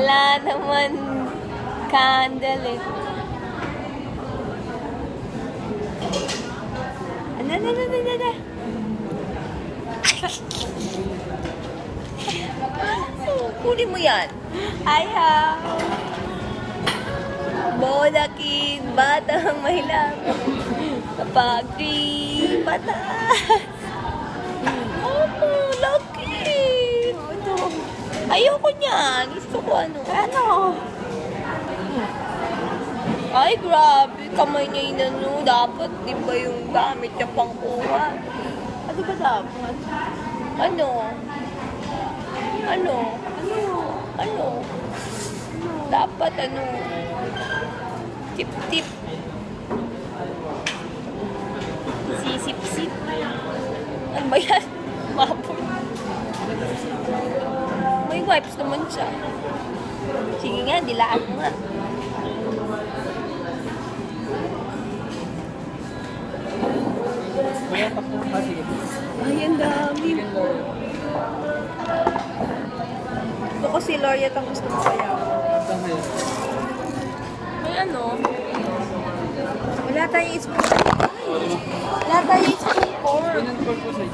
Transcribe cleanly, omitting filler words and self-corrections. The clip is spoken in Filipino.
Wala naman candle eh. Ano. Kunin mo yan. Ayaw. Bodakin, batang mahila. Kapag di patas. Opo, laki. Ito. Ayoko niyan. Gusto ko ano. Ano? Ay, grabe. Kamay niya inano. Dapat, di ba yung gamit niya pangkuha? Ano ba dapat? Ano? Ano? Ano? Dapat ano? Tip-tip. Sisip-sip. Ano ba yan? Mapon. May wipes naman siya. Sige nga, dilaan mo nga. Ay, ang dami. Ito kasi Laureate ang gusto ko kaya. May ano? Wala tayong spoon. Wala tayong spoon.